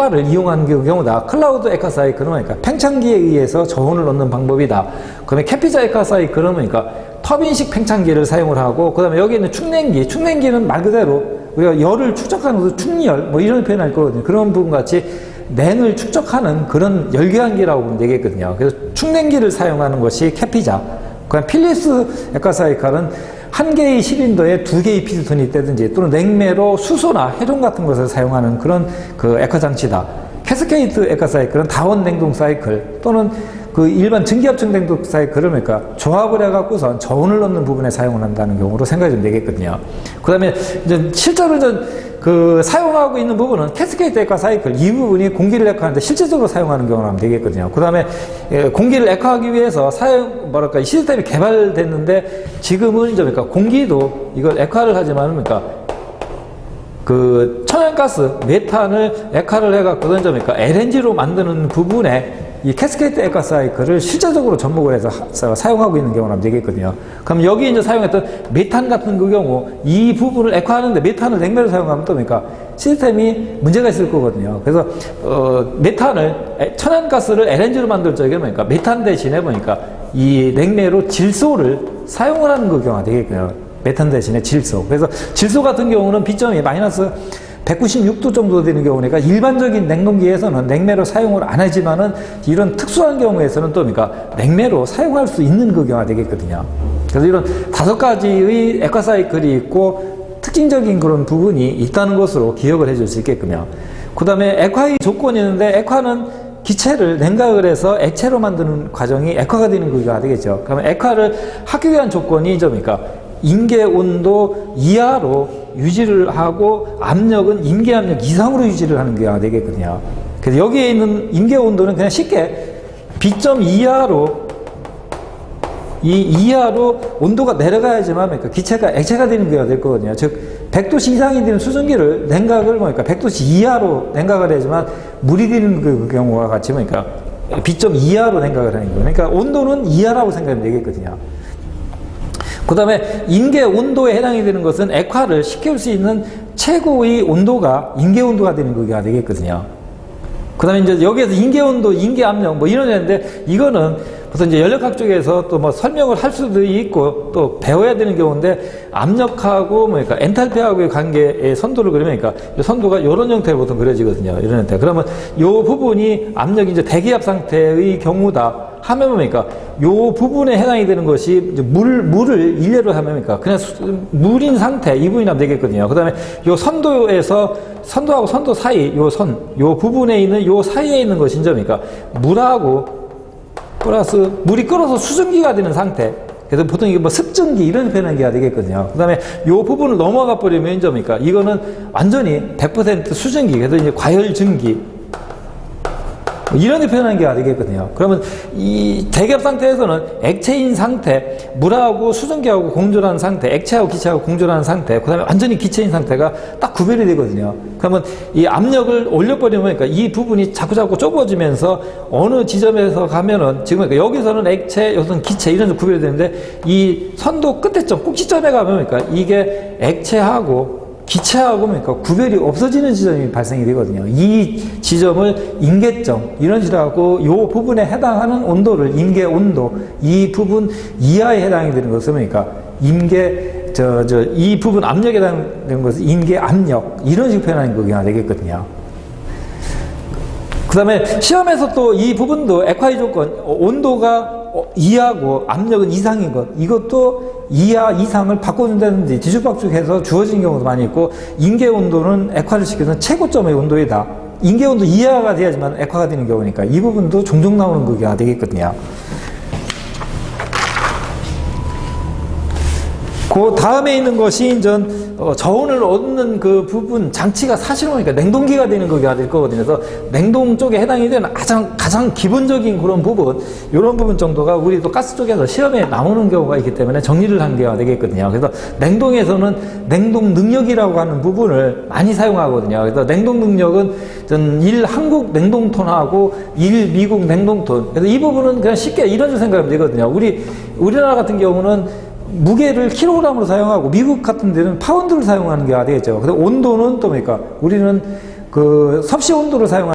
햇발을 이용하는 경우다. 클라우드 액화 사이클은 그러니까 팽창기에 의해서 저온을 넣는 방법이다. 그다음에 캐피자 액화 사이클은 그러니까 터빈식 팽창기를 사용을 하고, 그다음에 여기 있는 충냉기는 말 그대로 우리가 열을 축적하는 것도 충열 뭐 이런 표현할 거거든요. 그런 부분 같이 냉을 축적하는 그런 열교환기라고 보면 되겠거든요. 그래서 충냉기를 사용하는 것이 캐피자. 그냥 필립스 액화 사이클은 한 개의 실린더에 두 개의 피스톤이 있다든지 또는 냉매로 수소나 해룡 같은 것을 사용하는 그런 그 액화 장치다. 캐스케이드 액화 사이클은 다원 냉동 사이클 또는 그 일반 증기압축 냉동 사이클을 그러니까 조합을 해갖고선 저온을 넣는 부분에 사용을 한다는 경우로 생각이 좀 되겠거든요. 그 다음에 이제 실제로 이제 그 사용하고 있는 부분은 캐스케이드 액화 사이클 이 부분이 공기를 액화하는데 실질적으로 사용하는 경우로 하면 되겠거든요. 그 다음에 공기를 액화하기 위해서 이 시스템이 개발됐는데 지금은 이제 그러니까 공기도 이걸 액화를 하지만 그러니까 그 천연가스 메탄을 액화를 해갖고 그러니까 LNG로 만드는 부분에 이 캐스케이드 액화 사이클을 실제적으로 접목을 해서 사용하고 있는 경우는 되겠거든요. 그럼 여기 이제 사용했던 메탄 같은 그 경우 이 부분을 액화하는데 메탄을 냉매로 사용하면 또 그러니까 시스템이 문제가 있을 거거든요. 그래서 천연가스를 LNG로 만들 적에 그러니까 메탄 대신에 보니까 이 냉매로 질소를 사용을 하는 그 경우가 되겠고요. 메탄 대신에 질소. 그래서 질소 같은 경우는 B점이 마이너스 196도 정도 되는 경우니까 일반적인 냉동기에서는 냉매로 사용을 안 하지만은 이런 특수한 경우에서는 또 그러니까 냉매로 사용할 수 있는 그 경우가 되겠거든요. 그래서 이런 5가지의 액화 사이클이 있고 특징적인 그런 부분이 있다는 것으로 기억을 해줄 수 있겠군요. 그 다음에 액화의 조건이 있는데 액화는 기체를 냉각을 해서 액체로 만드는 과정이 액화가 되는 거가 되겠죠. 그러면 액화를 하기 위한 조건이 그러니까 임계 온도 이하로 유지를 하고 압력은 임계 압력 이상으로 유지를 하는 게 되겠거든요. 그래서 여기에 있는 임계 온도는 그냥 쉽게 B점 이하로 온도가 내려가야지만 그러니까 기체가 액체가 되는 게 될 거거든요. 즉 100도씨 이상이 되는 수증기를 냉각을 그러니까 100도씨 이하로 냉각을 해야지만 물이 되는 그 경우와 같이 그러니까 B점 이하로 냉각을 하는 거예요. 그러니까 온도는 이하라고 생각하면 되겠거든요. 그 다음에 임계 온도에 해당이 되는 것은 액화를 시킬 수 있는 최고의 온도가 임계 온도가 되는 거가 되겠거든요. 그 다음에 이제 여기에서 임계 온도, 임계 압력 뭐 이런 애인데 이거는 보통 이제 연력학 쪽에서 또 뭐 설명을 할 수도 있고 또 배워야 되는 경우인데 압력하고 그러니까 엔탈피하고의 관계의 선도를 그리니까 선도가 이런 형태로 보통 그려지거든요. 이런 형태. 그러면 이 부분이 압력이 이제 대기압 상태의 경우다. 하면 뭡니까? 요 부분에 해당이 되는 것이 이제 물을 일례로 하면 뭡니까? 그냥 물인 상태 이 부분이 하면 되겠거든요. 그 다음에 요 선도에서 선도하고 선도 사이 요 부분에 있는 요 사이에 있는 것이 이제 뭡니까? 물하고 플러스 물이 끓어서 수증기가 되는 상태. 그래서 보통 이게 뭐 습증기 이런 표현하기가 되겠거든요. 그 다음에 요 부분을 넘어가 버리면 이제 뭡니까? 이거는 완전히 100% 수증기. 그래서 이제 과열증기. 이런 표현하는 게 되겠거든요. 그러면 이 대기압 상태에서는 액체인 상태, 물하고 수증기하고 공존하는 상태, 액체하고 기체하고 공존하는 상태, 그 다음에 완전히 기체인 상태가 딱 구별이 되거든요. 그러면 이 압력을 올려버리면 그러니까 이 부분이 자꾸자꾸 좁아지면서 어느 지점에서 가면은 지금 그러니까 여기서는 액체, 여기서는 기체 이런 식으로 구별이 되는데 이 선도 끝에점, 꼭지점에 가면 그러니까 이게 액체하고 기체하고 그러니까 구별이 없어지는 지점이 발생이 되거든요. 이 지점을 임계점 이런 식으로 이 부분에 해당하는 온도를 임계 온도 이 부분 이하에 해당이 되는 것은 그러니까 임계 이 부분 압력에 해당되는 것은 임계 압력 이런 식으로 표현하는 거가 되겠거든요. 그 다음에 시험에서 또 이 부분도 액화의 조건 온도가 이하고 압력은 이상인 것 이것도 이하 이상을 바꿔준다든지 뒤죽박죽해서 주어진 경우도 많이 있고 임계 온도는 액화를 시켜서 최고점의 온도이다. 임계 온도 이하가 돼야지만 액화가 되는 경우니까 이 부분도 종종 나오는 거가 되겠거든요. 그 다음에 있는 것이 저온을 얻는 그 부분 장치가 사실은 그러니까 냉동기가 되는 거가 될 거거든요. 그래서 냉동 쪽에 해당이 되는 가장 기본적인 그런 부분, 이런 부분 정도가 우리 또 가스 쪽에서 시험에 나오는 경우가 있기 때문에 정리를 한 게 되겠거든요. 그래서 냉동에서는 냉동 능력이라고 하는 부분을 많이 사용하거든요. 그래서 냉동 능력은 한국 냉동톤하고 미국 냉동톤. 그래서 이 부분은 그냥 쉽게 이런 식으로 생각하면 되거든요. 우리나라 같은 경우는 무게를 킬로그램으로 사용하고 미국 같은 데는 파운드를 사용하는 게 되겠죠. 근데 온도는 또 뭡니까? 우리는 그 섭씨 온도를 사용하는